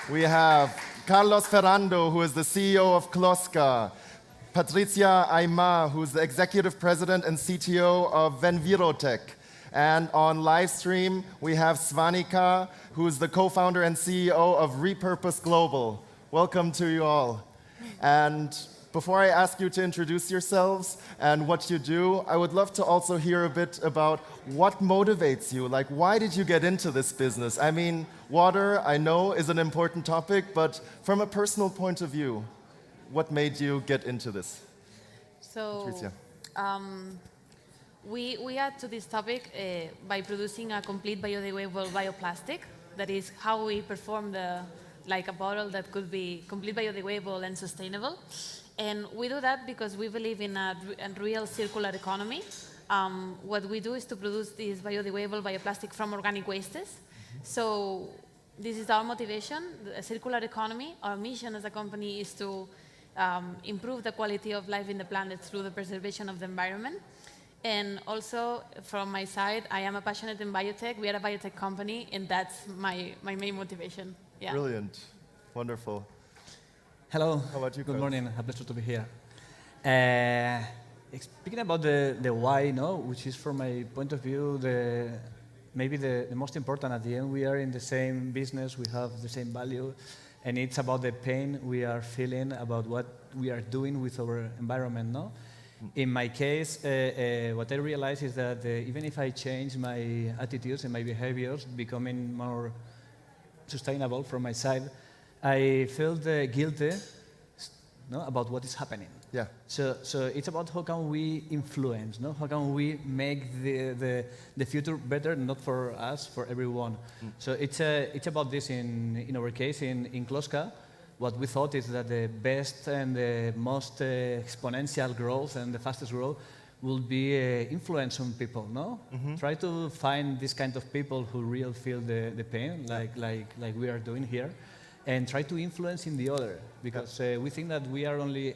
We have Carlos Ferrando, who is the CEO of Kloska. Patricia Aymar, who's the Executive President and CTO of Venvirotech. And on live stream, we have Svanika, who's the co-founder and CEO of Repurpose Global. Welcome to you all. And before I ask you to introduce yourselves and what you do, I would love to also hear a bit about what motivates you. Like, why did you get into this business? I mean, water, I know, is an important topic, but from a personal point of view, what made you get into this? So, Patricia. we add to this topic by producing a complete biodegradable bioplastic. That is how we perform like a bottle that could be complete biodegradable and sustainable. And we do that because we believe in a real circular economy. What we do is to produce this biodegradable bioplastic from organic wastes. So this is our motivation, a circular economy. Our mission as a company is to improve the quality of life in the planet through the preservation of the environment. And also, from my side, I am a passionate in biotech. We are a biotech company, and that's my main motivation. Yeah. Brilliant. Wonderful. Hello. How about you, Good Carlos? morning. A pleasure to be here. Speaking about the why, no, which is from my point of view, maybe the most important at the end. We are in the same business. We have the same value. And it's about the pain we are feeling about what we are doing with our environment, no? In my case, what I realize is that even if I change my attitudes and my behaviors, becoming more sustainable from my side, I feel guilty, no, about what is happening. Yeah. So it's about how can we influence, no? How can we make the future better, not for us, for everyone. So it's about this in our case, in Kloska. What we thought is that the best and the most exponential growth and the fastest growth will be influence on people, no? Try to find this kind of people who really feel the pain, like we are doing here, and try to influence in the other, because we think that we are only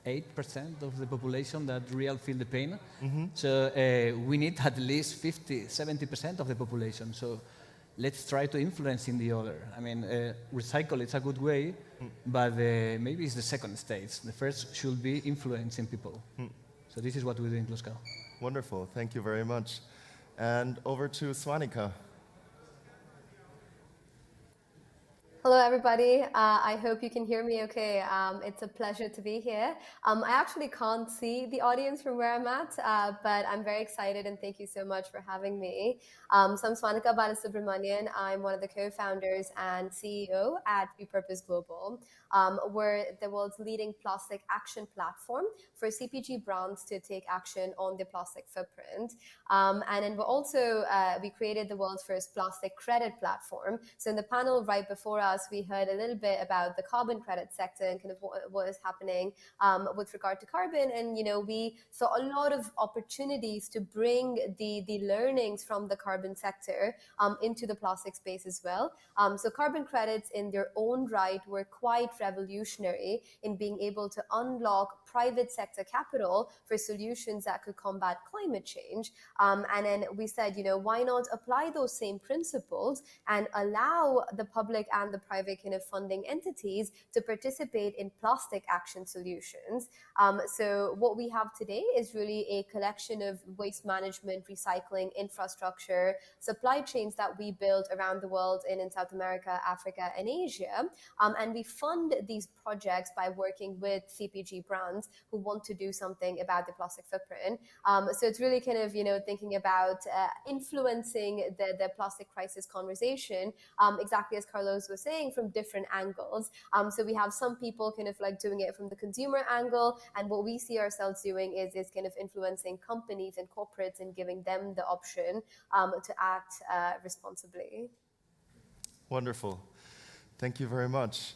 8% of the population that really feel the pain. So we need at least 50, 70% of the population. So let's try to influence in the other. I mean, recycle, it's a good way, but maybe it's the second stage. The first should be influencing people. So this is what we do in Kloska. Wonderful. Thank you very much. And over to Svanika. Hello, everybody. I hope you can hear me okay. It's a pleasure to be here. I actually can't see the audience from where I'm at, but I'm very excited and thank you so much for having me. So I'm Swanika Balasubramanian. I'm one of the co-founders and CEO at Repurpose Global. We're the world's leading plastic action platform for CPG brands to take action on their plastic footprint. And then we created the world's first plastic credit platform. So in the panel right before us, we heard a little bit about the carbon credit sector and kind of what is happening with regard to carbon. And, we saw a lot of opportunities to bring the learnings from the carbon sector into the plastic space as well. So carbon credits in their own right were quite revolutionary in being able to unlock private sector capital for solutions that could combat climate change. And then we said, why not apply those same principles and allow the public and the private kind of funding entities to participate in plastic action solutions. So what we have today is really a collection of waste management, recycling, infrastructure, supply chains that we build around the world in South America, Africa, and Asia. And we fund these projects by working with CPG brands who want to do something about the plastic footprint. So it's really kind of, thinking about influencing the plastic crisis conversation, exactly as Carlos was saying, from different angles. So we have some people kind of like doing it from the consumer angle, and what we see ourselves doing is kind of influencing companies and corporates and giving them the option to act responsibly. Wonderful. Thank you very much.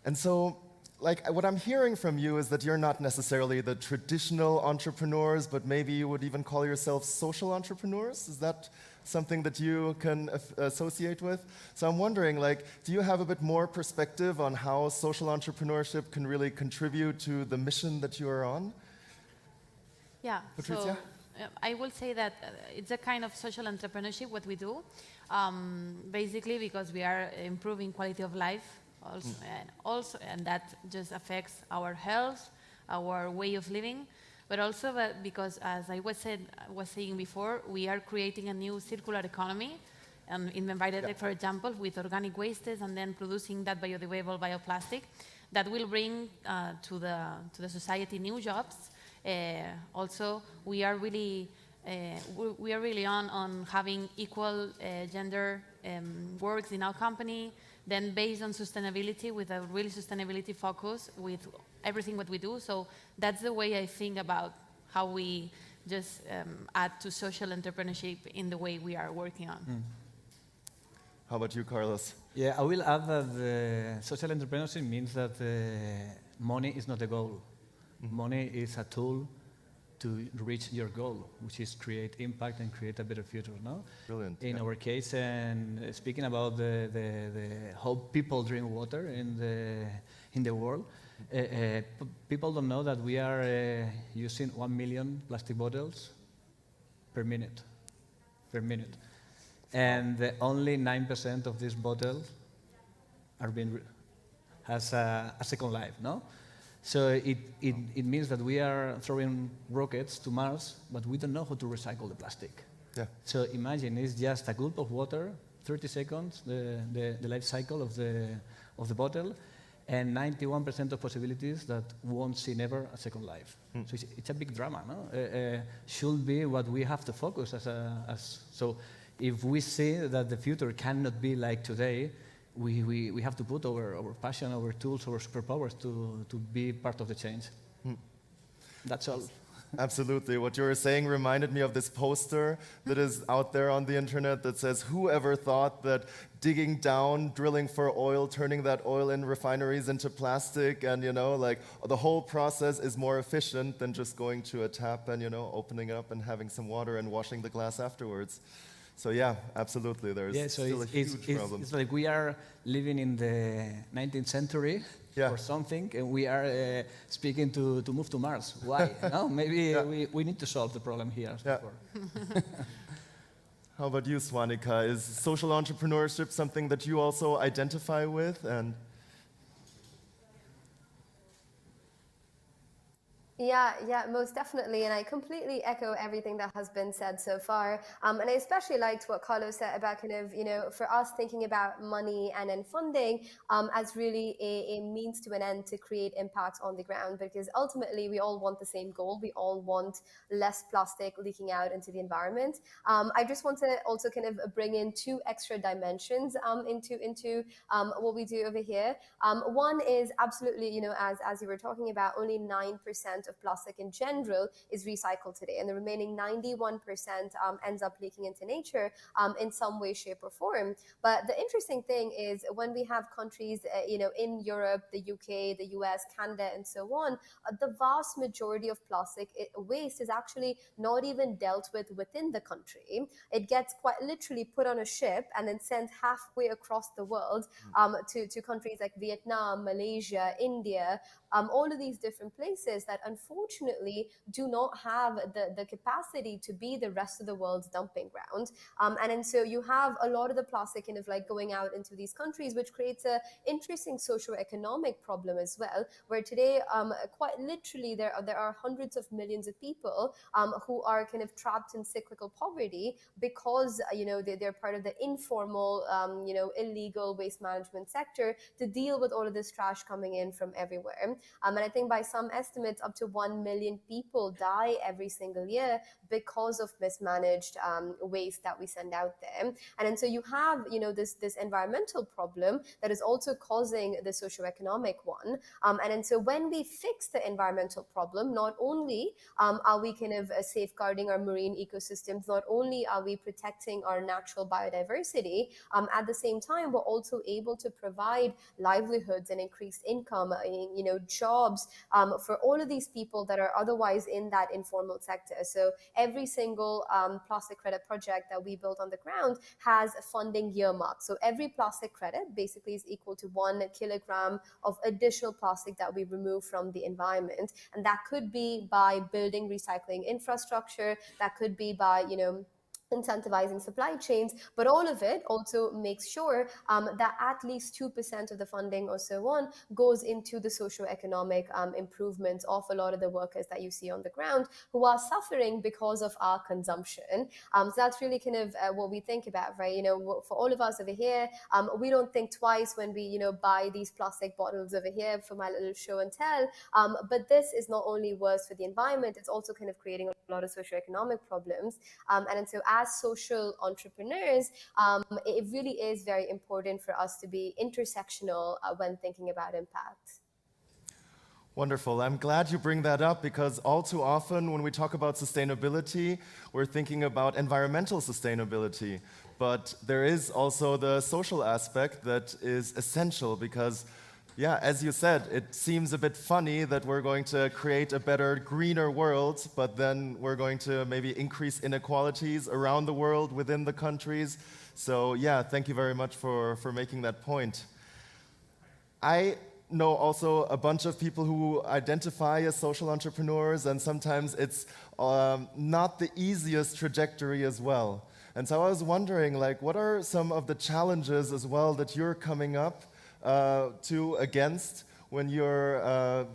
And so, what I'm hearing from you is that you're not necessarily the traditional entrepreneurs, but maybe you would even call yourselves social entrepreneurs. Is that something that you can associate with? So I'm wondering, do you have a bit more perspective on how social entrepreneurship can really contribute to the mission that you are on? Yeah. Patricia? I will say that it's a kind of social entrepreneurship what we do, basically because we are improving quality of life and that just affects our health, our way of living, but also because as I was saying before, we are creating a new circular economy. In Envirotech, for example, with organic wastes and then producing that biodegradable bioplastic, that will bring to the society new jobs. Also, we are really on having equal gender works in our company. Then based on sustainability, with a really sustainability focus with everything what we do. So that's the way I think about how we just add to social entrepreneurship in the way we are working on. How about you, Carlos? Yeah, I will add that social entrepreneurship means that money is not the goal. Money is a tool to reach your goal, which is create impact and create a better future. No, Brilliant. In our case, and speaking about the how people drink water in the world, people don't know that we are using 1 million plastic bottles per minute. And only 9% of these bottles are being has a second life, no? So it means that we are throwing rockets to Mars, but we don't know how to recycle the plastic. Yeah. So imagine it's just a gulp of water, 30 seconds, the life cycle of the bottle, and 91% of possibilities that won't see never a second life. So it's a big drama, no? Should be what we have to focus so. If we see that the future cannot be like today, we have to put our passion, our tools, our superpowers to be part of the change. That's all. Absolutely. What you were saying reminded me of this poster that is out there on the internet that says, whoever thought that digging down, drilling for oil, turning that oil in refineries into plastic, and like the whole process is more efficient than just going to a tap and opening it up and having some water and washing the glass afterwards. So yeah, absolutely. There's still a huge problem. It's like we are living in the 19th century or something, and we are speaking to move to Mars. Why? No, maybe we need to solve the problem here. Yeah. How about you, Swanika? Is social entrepreneurship something that you also identify with? And Yeah, most definitely. And I completely echo everything that has been said so far. And I especially liked what Carlos said about for us thinking about money and then funding as really a means to an end to create impact on the ground, because ultimately we all want the same goal. We all want less plastic leaking out into the environment. I just want to also bring in two extra dimensions into what we do over here. One is absolutely, as you were talking about, only 9% of plastic in general is recycled today, and the remaining 91% ends up leaking into nature in some way, shape, or form. But the interesting thing is when we have countries, in Europe, the UK, the US, Canada, and so on, the vast majority of plastic waste is actually not even dealt with within the country. It gets quite literally put on a ship and then sent halfway across the world to countries like Vietnam, Malaysia, India, all of these different places that unfortunately do not have the capacity to be the rest of the world's dumping ground. And so you have a lot of the plastic going out into these countries, which creates an interesting socio-economic problem as well, where today, quite literally, there are hundreds of millions of people who are trapped in cyclical poverty because, they're part of the informal, illegal waste management sector to deal with all of this trash coming in from everywhere. And I think by some estimates, up to 1 million people die every single year because of mismanaged waste that we send out there. And so you have, this environmental problem that is also causing the socioeconomic one. And so when we fix the environmental problem, not only are we safeguarding our marine ecosystems, not only are we protecting our natural biodiversity, at the same time, we're also able to provide livelihoods and increased income, jobs for all of these people that are otherwise in that informal sector. So every single plastic credit project that we built on the ground has a funding earmark. So every plastic credit basically is equal to 1 kilogram of additional plastic that we remove from the environment. And that could be by building recycling infrastructure, that could be by, incentivizing supply chains, but all of it also makes sure that at least 2% of the funding or so on goes into the socio-economic improvements of a lot of the workers that you see on the ground who are suffering because of our consumption. So that's really kind of what we think about, right? For all of us over here, we don't think twice when we, buy these plastic bottles over here for my little show and tell. But this is not only worse for the environment, it's also kind of creating a lot of socio-economic problems. And so as social entrepreneurs, it really is very important for us to be intersectional when thinking about impact. Wonderful. I'm glad you bring that up because all too often when we talk about sustainability, we're thinking about environmental sustainability. But there is also the social aspect that is essential because, yeah, as you said, it seems a bit funny that we're going to create a better, greener world, but then we're going to maybe increase inequalities around the world within the countries. So, yeah, thank you very much for making that point. I know also a bunch of people who identify as social entrepreneurs, and sometimes it's not the easiest trajectory as well. And so I was wondering, what are some of the challenges as well that you're coming up against when you're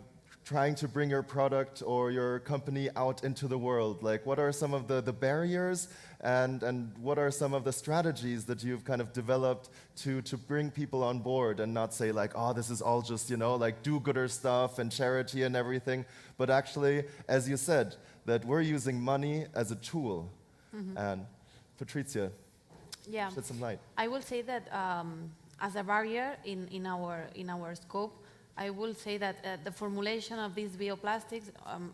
trying to bring your product or your company out into the world? What are some of the barriers and what are some of the strategies that you've kind of developed to bring people on board and not say oh, this is all just, do-gooder stuff and charity and everything, but actually, as you said, that we're using money as a tool. And Patricia, shed some light. I will say that as a barrier in our scope, I will say that the formulation of these bioplastics,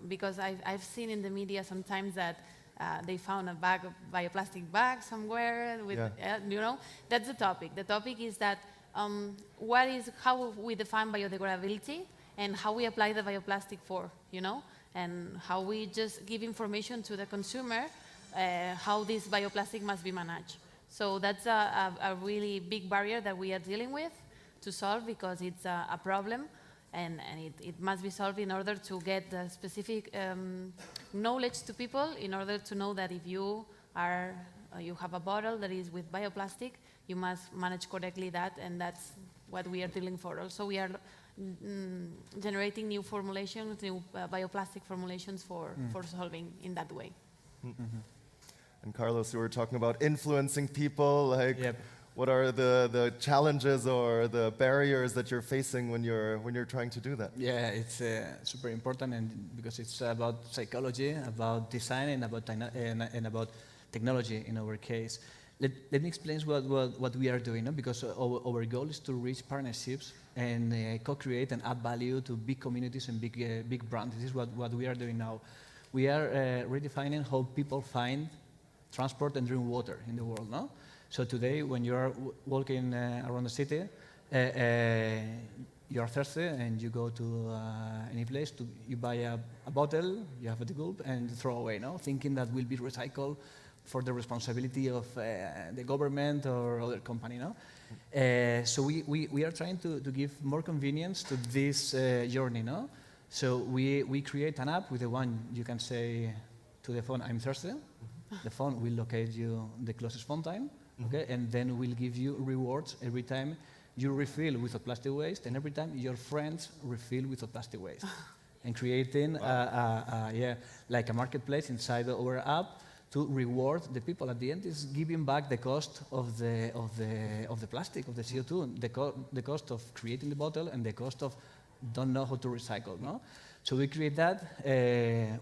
because I've seen in the media sometimes that they found a bag of bioplastic bag somewhere with, that's the topic. The topic is that how we define biodegradability and how we apply the bioplastic and how we just give information to the consumer how this bioplastic must be managed. So that's a really big barrier that we are dealing with to solve because it's a problem and it must be solved in order to get the specific knowledge to people in order to know that if you have a bottle that is with bioplastic, you must manage correctly that, and that's what we are dealing for. Also, we are generating new formulations, new bioplastic formulations for solving in that way. And Carlos, you were talking about influencing people, Yep. What are the challenges or the barriers that you're facing when you're trying to do that? Yeah, it's super important, and because it's about psychology, about design, and about technology in our case. Let me explain what we are doing, because our goal is to reach partnerships and co-create and add value to big communities and big brands. This is what we are doing now. We are redefining how people find, transport, and drink water in the world. No? So today, when you are walking around the city, you are thirsty and you go to any place, you buy a bottle, you have a gulp, and throw away, thinking that will be recycled for the responsibility of the government or other company. So we are trying to give more convenience to this journey. So we create an app with the one you can say to the phone, I'm thirsty. The phone will locate you the closest fountain. Okay, and then we'll give you rewards every time you refill with a plastic waste, and every time your friends refill with a plastic waste, and creating like a marketplace inside our app to reward the people. At the end, is giving back the cost of the plastic, of the CO2, the cost of creating the bottle, and the cost of don't know how to recycle. No, so we create that.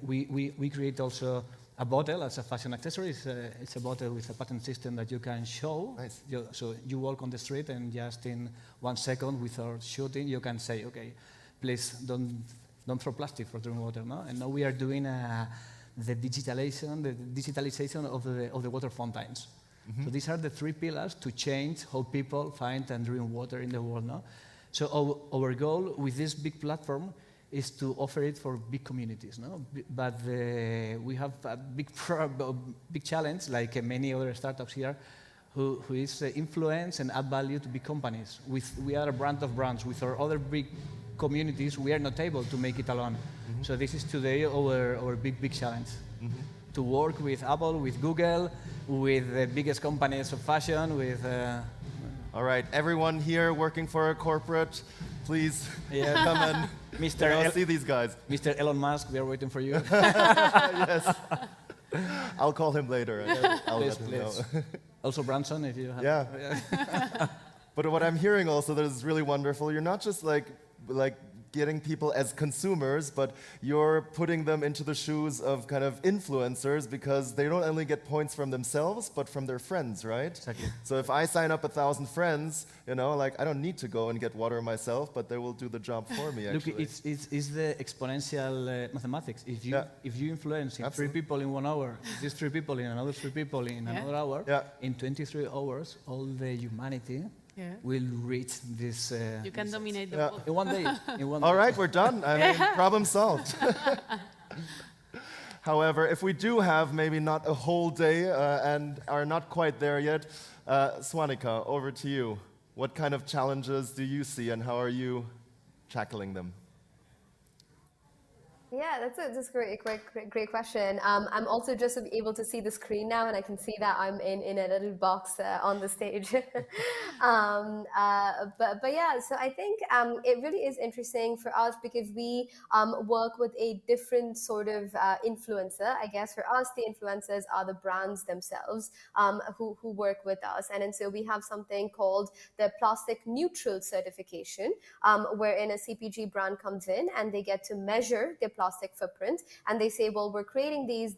We create also a bottle as a fashion accessory. It's a bottle with a patent system that you can show. Nice. So you walk on the street and just in 1 second without shooting, you can say, okay, please don't throw plastic for drinking water. No? And now we are doing the digitalization of the water fountains. So these are the 3 pillars to change how people find and drink water in the world. No? So our goal with this big platform is to offer it for big communities, no? But we have a big challenge, like many other startups here, who is influence and add value to big companies. We are a brand of brands. With our other big communities, we are not able to make it alone. So this is today our big challenge. To work with Apple, with Google, with the biggest companies of fashion, with... All right, everyone here working for a corporate, please come and see these guys. Mr. Elon Musk, we are waiting for you. Yes. I'll call him later. And I'll Please, let him know. Also Branson, if you have... Yeah. But what I'm hearing also that is really wonderful, you're not just like getting people as consumers, but you're putting them into the shoes of kind of influencers because they don't only get points from themselves, but from their friends, right? Exactly. So if I sign up 1,000 friends, you know, like I don't need to go and get water myself, but they will do the job for me, actually. Look, it's the exponential mathematics. If you influence in 3 people in 1 hour, these 3 people in another 3 people in another hour, in 23 hours, all the humanity will reach this. You can dominate the world. In 1 day. All right, we're done. I mean, problem solved. However, if we do have maybe not a whole day and are not quite there yet, Swanika, over to you. What kind of challenges do you see and how are you tackling them? Yeah, that's a great question. I'm also just able to see the screen now, and I can see that I'm in a little box on the stage. But yeah, so I think it really is interesting for us because we work with a different sort of influencer. I guess for us, the influencers are the brands themselves who work with us, and so we have something called the plastic neutral certification, wherein a CPG brand comes in and they get to measure their plastic footprint, and they say, well, we're creating these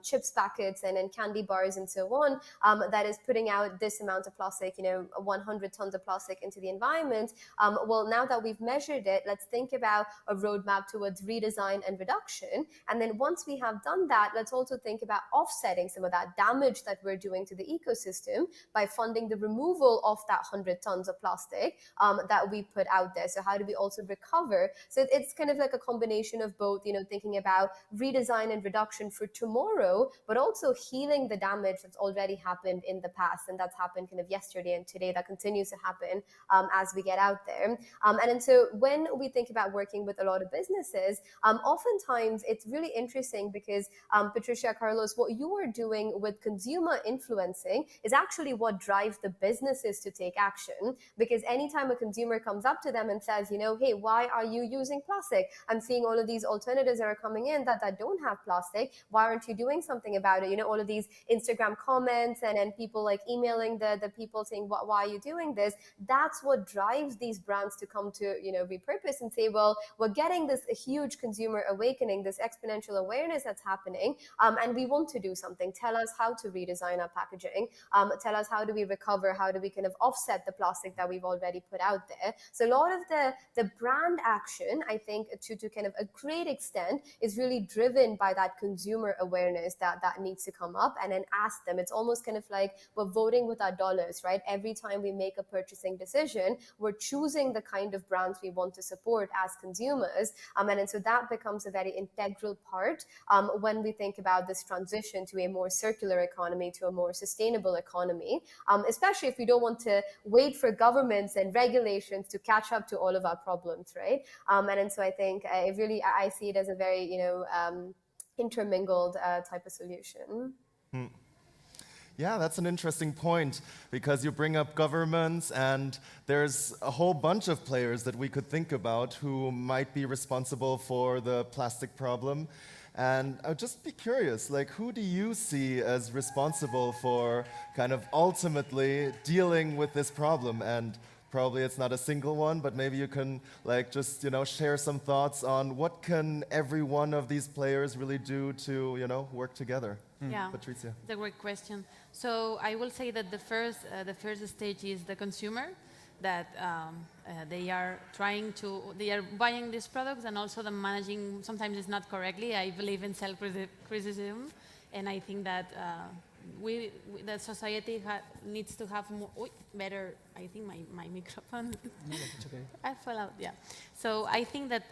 chips packets and candy bars and so on that is putting out this amount of plastic, 100 tons of plastic into the environment. Well, now that we've measured it, let's think about a roadmap towards redesign and reduction. And then once we have done that, let's also think about offsetting some of that damage that we're doing to the ecosystem by funding the removal of that 100 tons of plastic that we put out there. So how do we also recover? So it's kind of like a combination of both, thinking about redesign and reduction for tomorrow, but also healing the damage that's already happened in the past. And that's happened kind of yesterday and today. That continues to happen as we get out there. And so when we think about working with a lot of businesses, oftentimes it's really interesting because Patricia, Carlos, what you are doing with consumer influencing is actually what drives the businesses to take action. Because anytime a consumer comes up to them and says, hey, why are you using plastic? I'm seeing all of these alternatives that are coming in that don't have plastic. Why aren't you doing something about it? All of these Instagram comments and people like emailing the people saying, why are you doing this? That's what drives these brands to come to, repurpose and say, well, we're getting this huge consumer awakening, this exponential awareness that's happening, and we want to do something. Tell us how to redesign our packaging. Tell us how do we recover? How do we kind of offset the plastic that we've already put out there? So a lot of the brand action, I think, to kind of a great extent is really driven by that consumer awareness that needs to come up and then ask them. It's almost kind of like we're voting with our dollars, right? Every time we make a purchasing decision, we're choosing the kind of brands we want to support as consumers. And so that becomes a very integral part when we think about this transition to a more circular economy, to a more sustainable economy, especially if we don't want to wait for governments and regulations to catch up to all of our problems, right? And so I think I see it as a very, intermingled type of solution. Yeah, that's an interesting point because you bring up governments and there's a whole bunch of players that we could think about who might be responsible for the plastic problem. And I'd just be curious, like, who do you see as responsible for kind of ultimately dealing with this problem? And probably it's not a single one, but maybe you can just share some thoughts on what can every one of these players really do to work together. Yeah, Patricia. it's a great question. So I will say that the first stage is the consumer, that they are buying these products and also the managing. Sometimes it's not correctly. I believe in self-criticism, and I think that the society needs to have more, better, I think my microphone, No, it's okay. I fell out, yeah. So I think that,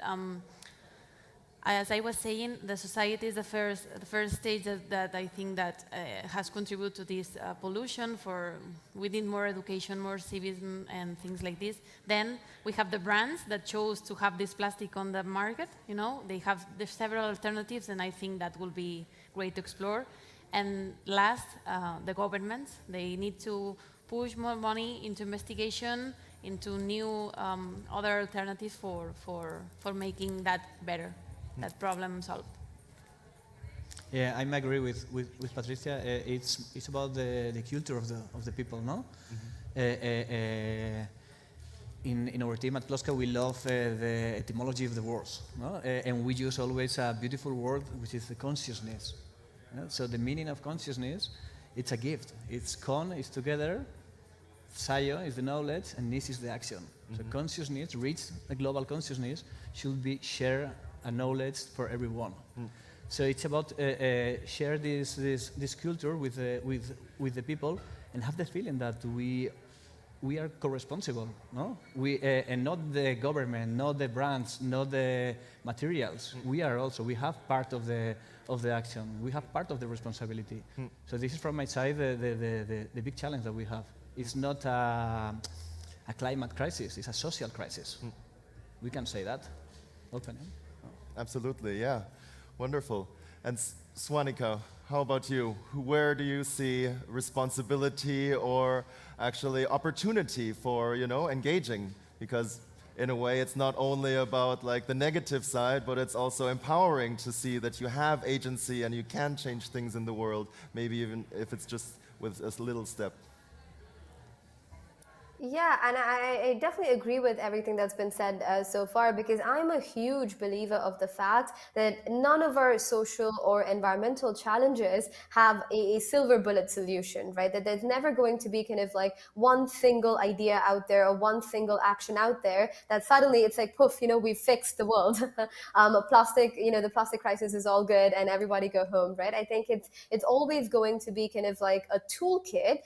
as I was saying, the society is the first stage that I think that has contributed to this pollution. We need more education, more civism, and things like this. Then we have the brands that chose to have this plastic on the market. You know, they have several alternatives, and I think that will be great to explore. And last, the governments, they need to push more money into investigation, into new other alternatives for making that better. That problem solved. Yeah, I agree with Patricia. It's about the culture of the people, no? In our team at Kloska, we love the etymology of the words, no? And we use always a beautiful word, which is the consciousness. So the meaning of consciousness, it's a gift. It's con is together, scio is the knowledge, and nis is the action. So consciousness, reach a global consciousness, should be share a knowledge for everyone. So it's about share this culture with the people and have the feeling that we are co-responsible, no? And not the government, not the brands, not the materials. We have part of the action. We have part of the responsibility. So this is from my side the big challenge that we have. It's not a climate crisis. It's a social crisis. We can say that openly. Absolutely, yeah. Wonderful. And Swanika, how about you? Where do you see responsibility or actually opportunity for, engaging? Because in a way, it's not only about like the negative side, but it's also empowering to see that you have agency and you can change things in the world, maybe even if it's just with a little step. Yeah, and I definitely agree with everything that's been said so far, because I'm a huge believer of the fact that none of our social or environmental challenges have a silver bullet solution, right? That there's never going to be kind of like one single idea out there or one single action out there that suddenly it's like, poof, we've fixed the world. Plastic, the plastic crisis is all good and everybody go home, right? I think it's always going to be kind of like a toolkit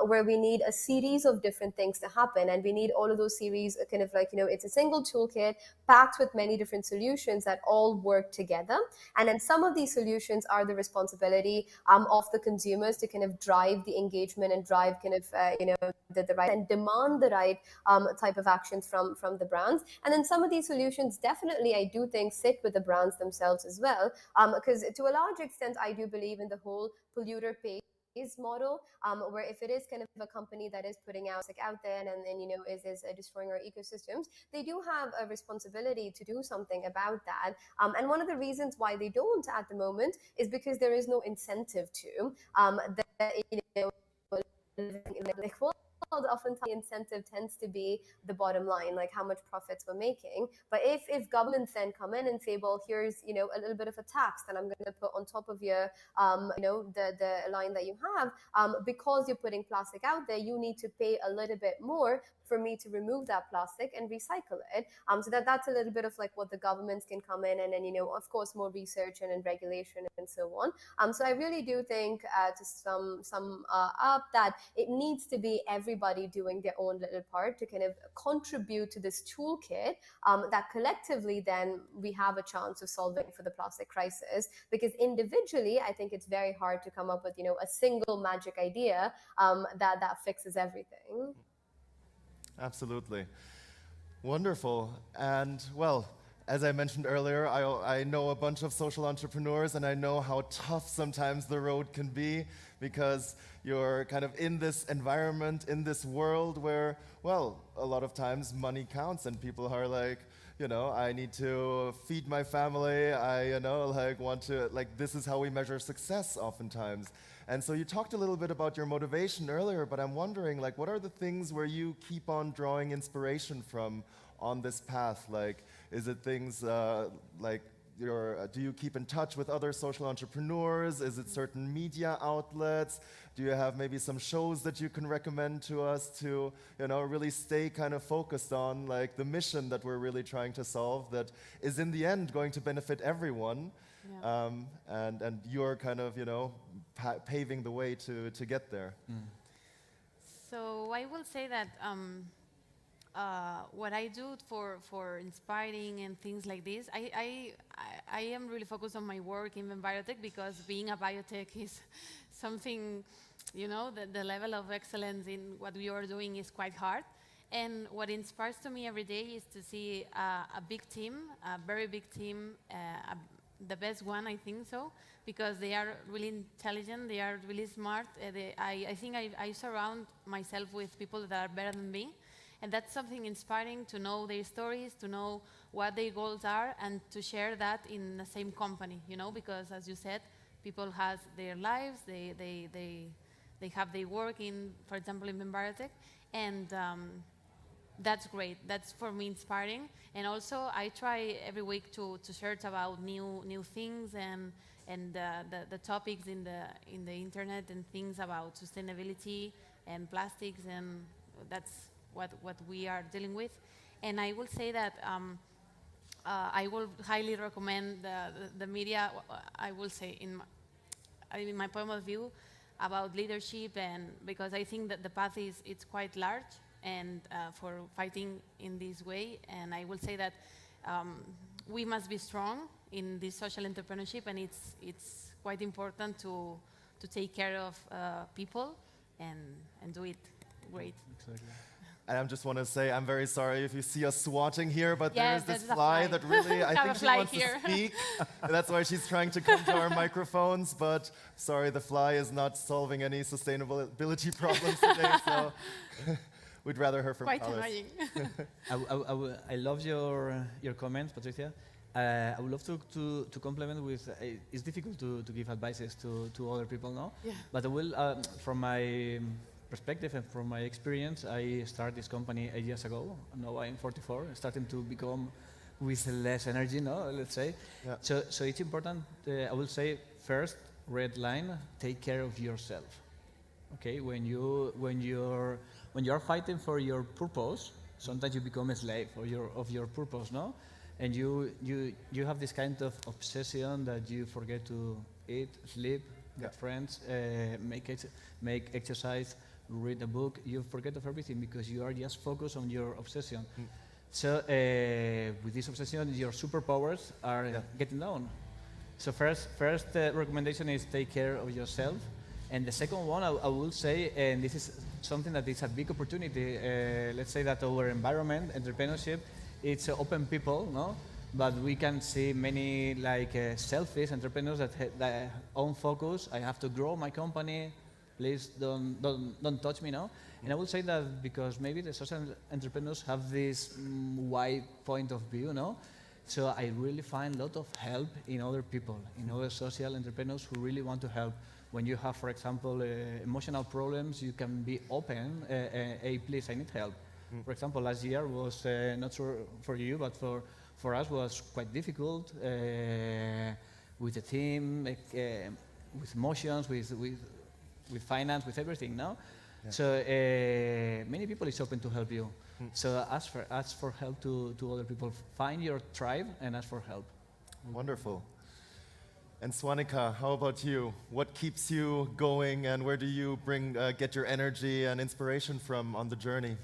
where we need a series of different things to happen, and we need all of those series kind of like it's a single toolkit packed with many different solutions that all work together. And then some of these solutions are the responsibility of the consumers to kind of drive the engagement and drive kind of the right and demand the right type of actions from the brands. And then some of these solutions definitely I do think sit with the brands themselves as well, because to a large extent I do believe in the whole polluter pays model, where if it is kind of a company that is putting out there and is destroying our ecosystems, they do have a responsibility to do something about that. And one of the reasons why they don't at the moment is because there is no incentive to. Oftentimes the incentive tends to be the bottom line, like how much profits we're making. But if governments then come in and say, well, here's a little bit of a tax that I'm going to put on top of your the line that you have, because you're putting plastic out there, you need to pay a little bit more for me to remove that plastic and recycle it. So that's a little bit of like what the governments can come in, and then of course more research and regulation and so on. So I really do think to sum up that it needs to be everybody doing their own little part to kind of contribute to this toolkit that collectively then we have a chance of solving for the plastic crisis. Because individually, I think it's very hard to come up with a single magic idea that fixes everything. Absolutely. Wonderful. And well, as I mentioned earlier, I know a bunch of social entrepreneurs, and I know how tough sometimes the road can be, because you're kind of in this environment, in this world where, well, a lot of times money counts and people are like, I need to feed my family. I, want to, this is how we measure success oftentimes. And so you talked a little bit about your motivation earlier, but I'm wondering, what are the things where you keep on drawing inspiration from on this path? Is it things do you keep in touch with other social entrepreneurs? Is it certain media outlets? Do you have maybe some shows that you can recommend to us to, really stay kind of focused on the mission that we're really trying to solve, that is in the end going to benefit everyone? Yeah. And you're kind of, paving the way to get there? So I will say that what I do for inspiring and things like this, I am really focused on my work in biotech, because being a biotech is something, the level of excellence in what we are doing is quite hard. And what inspires to me every day is to see a big team, a very big team, the best one, I think so, because they are really intelligent, they are really smart. I think I surround myself with people that are better than me, and that's something inspiring, to know their stories, to know what their goals are, and to share that in the same company, because as you said, people have their lives, they have their work in, for example, in biotech, and that's great. That's for me inspiring. And also, I try every week to search about new things and the topics in the internet, and things about sustainability and plastics, and that's what we are dealing with. And I will say that I will highly recommend the media. I will say in my point of view about leadership, and because I think that the path it's quite large, and for fighting in this way. And I will say that we must be strong in this social entrepreneurship, and it's quite important to take care of people and do it great. Exactly. And I just want to say, I'm very sorry if you see us swatting here, but Yes, there is this there's a fly fly. that really, I Have think a she fly wants here. to speak. That's why she's trying to come to our microphones, but sorry, the fly is not solving any sustainability problems today, so we'd rather hear from Quite Carlos. annoying. I love your comments, Patricia. I would love to complement with. It's difficult to give advices to other people now, Yeah. but I will, from my perspective and from my experience, I started this company 8 years ago. Now I'm 44, starting to become with less energy, no, let's say. Yeah. So it's important. I will say first, red line: take care of yourself. Okay, when you're fighting for your purpose, sometimes you become a slave of your purpose, no? And you have this kind of obsession that you forget to eat, sleep, get friends, make exercise, read a book. You forget of everything because you are just focused on your obsession. So with this obsession, your superpowers are getting down. So first recommendation is take care of yourself. And the second one, I will say, and this is something that is a big opportunity. Let's say that our environment, entrepreneurship, it's open people, no? But we can see many selfish entrepreneurs that have their own focus. I have to grow my company. Please don't touch me now. And I will say that because maybe the social entrepreneurs have this wide point of view, no? So I really find a lot of help in other people, in other social entrepreneurs who really want to help. When you have, for example, emotional problems, you can be open. Hey, please, I need help. For example, last year was not sure for you, but for us was quite difficult with the team, with emotions, with finance, with everything. No, so many people is open to help you. So ask for help to other people. Find your tribe and ask for help. Wonderful. And Swanika, how about you? What keeps you going, and where do you get your energy and inspiration from on the journey?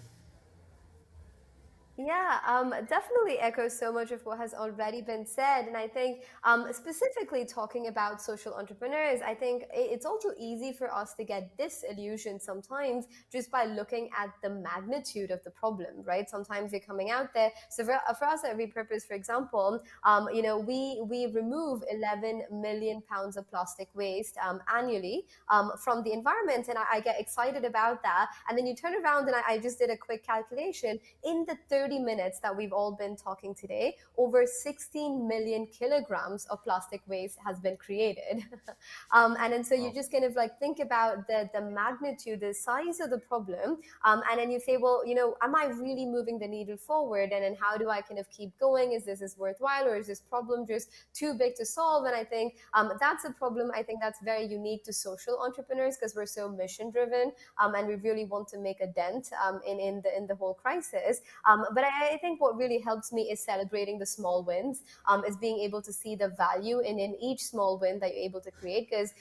Yeah, definitely echoes so much of what has already been said. And I think specifically talking about social entrepreneurs, I think it's also easy for us to get disillusioned sometimes just by looking at the magnitude of the problem, right? Sometimes you're coming out there. So for us at Repurpose, for example, we remove 11 million pounds of plastic waste annually from the environment. And I get excited about that. And then you turn around and I just did a quick calculation. In the 30 minutes that we've all been talking today, over 16 million kilograms of plastic waste has been created. And then so you just kind of think about the magnitude, the size of the problem. And then you say, well, am I really moving the needle forward? And then how do I kind of keep going? Is this worthwhile, or is this problem just too big to solve? And I think that's a problem. I think that's very unique to social entrepreneurs because we're so mission driven and we really want to make a dent in the whole crisis. But I think what really helps me is celebrating the small wins, is being able to see the value in each small win that you're able to create, because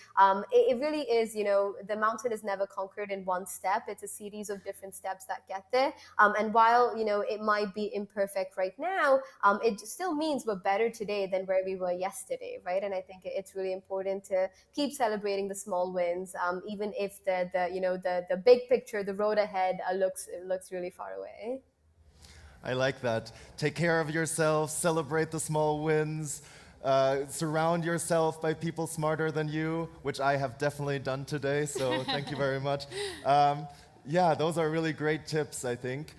it really is, the mountain is never conquered in one step. It's a series of different steps that get there. And while, it might be imperfect right now, it still means we're better today than where we were yesterday, right? And I think it's really important to keep celebrating the small wins, even if the big picture, the road ahead looks really far away. I like that. Take care of yourself, celebrate the small wins, surround yourself by people smarter than you, which I have definitely done today, so thank you very much. Yeah, those are really great tips, I think.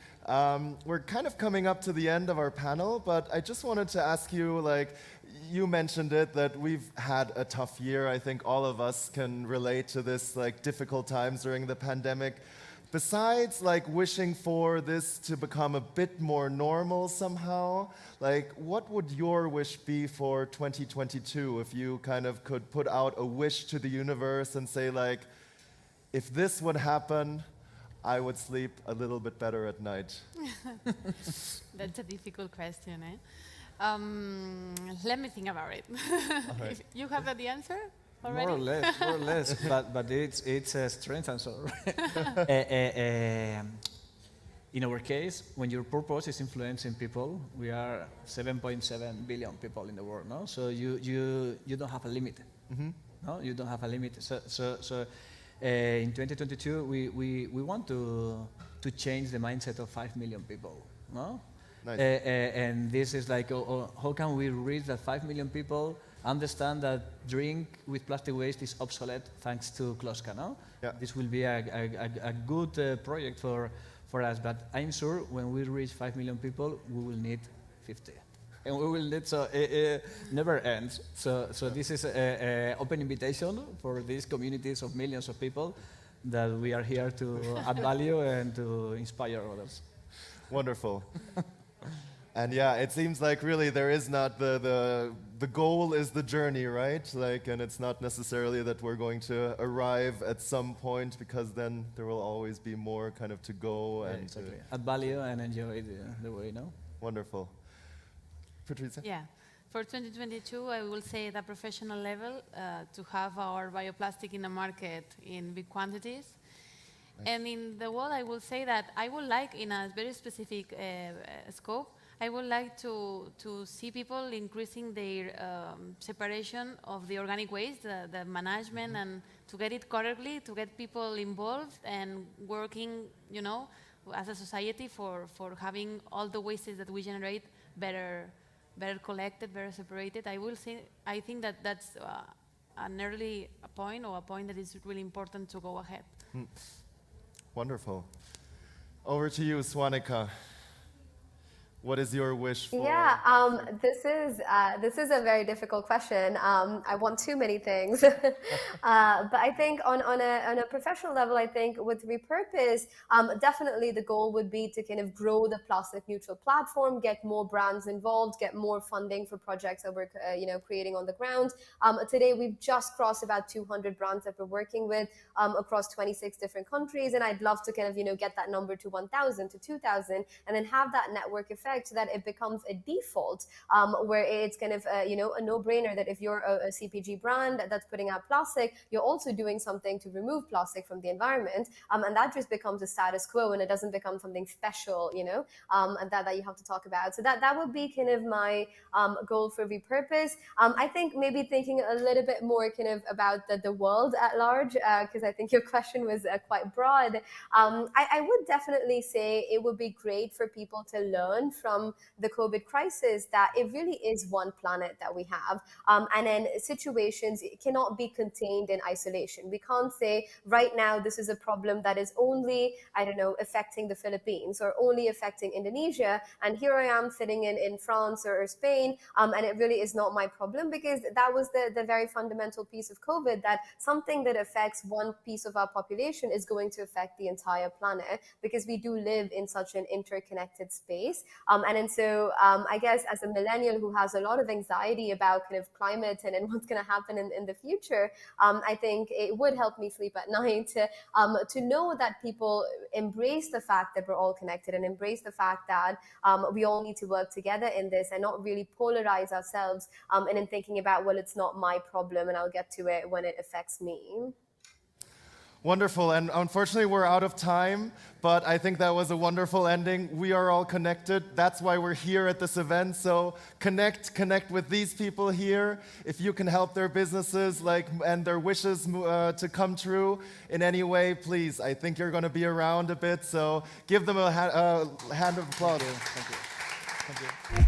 We're kind of coming up to the end of our panel, but I just wanted to ask you, you mentioned it, that we've had a tough year. I think all of us can relate to this, difficult times during the pandemic. Besides wishing for this to become a bit more normal somehow, what would your wish be for 2022 if you kind of could put out a wish to the universe and say if this would happen, I would sleep a little bit better at night? That's a difficult question, eh? Let me think about it. Right. You have the answer already? More or less, but it's a strange answer. In our case, when your purpose is influencing people, we are 7.7 billion people in the world, no? So you don't have a limit, no? You don't have a limit. So in 2022, we want to change the mindset of 5 million people, no? Nice. And this is how can we reach that 5 million people understand that drink with plastic waste is obsolete thanks to Kloska, no? Yeah. This will be a good project for us, but I'm sure when we reach 5 million people, we will need 50. And we will need, so it never ends. So this is an open invitation for these communities of millions of people that we are here to add value and to inspire others. Wonderful. And yeah, it seems like really there is not the goal is the journey, right? And it's not necessarily that we're going to arrive at some point, because then there will always be more kind of to go and exactly. Add value and enjoy the way, no? Wonderful. Patricia? Yeah. For 2022, I will say at a professional level to have our bioplastic in the market in big quantities. Nice. And in the world, I will say that I would like, in a very specific scope, I would like to see people increasing their separation of the organic waste, the management, and to get it correctly, to get people involved and working, as a society for having all the wastes that we generate better collected, better separated. I think that that's an early point, or a point that is really important to go ahead. Wonderful. Over to you, Swanika. What is your wish for? Yeah, this is a very difficult question. I want too many things, but I think on a professional level, I think with Repurpose, definitely the goal would be to kind of grow the plastic neutral platform, get more brands involved, get more funding for projects that we're creating on the ground. Today we've just crossed about 200 brands that we're working with across 26 different countries, and I'd love to kind of get that number to 1,000 to 2,000, and then have that network effect, so that it becomes a default, where it's kind of a no-brainer that if you're a CPG brand that's putting out plastic, you're also doing something to remove plastic from the environment, and that just becomes a status quo, and it doesn't become something special, and that you have to talk about. So that would be kind of my goal for Repurpose. I think maybe thinking a little bit more kind of about the world at large, because I think your question was quite broad. I would definitely say it would be great for people to learn from the COVID crisis that it really is one planet that we have. And then situations cannot be contained in isolation. We can't say right now this is a problem that is only, affecting the Philippines or only affecting Indonesia. And here I am sitting in France or Spain, and it really is not my problem, because that was the very fundamental piece of COVID, that something that affects one piece of our population is going to affect the entire planet, because we do live in such an interconnected space. And so I guess as a millennial who has a lot of anxiety about kind of climate and what's going to happen in the future, I think it would help me sleep at night to know that people embrace the fact that we're all connected and embrace the fact that we all need to work together in this and not really polarize ourselves and in thinking about, well, it's not my problem and I'll get to it when it affects me. Wonderful, and unfortunately we're out of time, but I think that was a wonderful ending. We are all connected. That's why we're here at this event. So connect with these people here. If you can help their businesses and their wishes to come true in any way, please. I think you're going to be around a bit, so give them a hand of applause. Thank you. Thank you.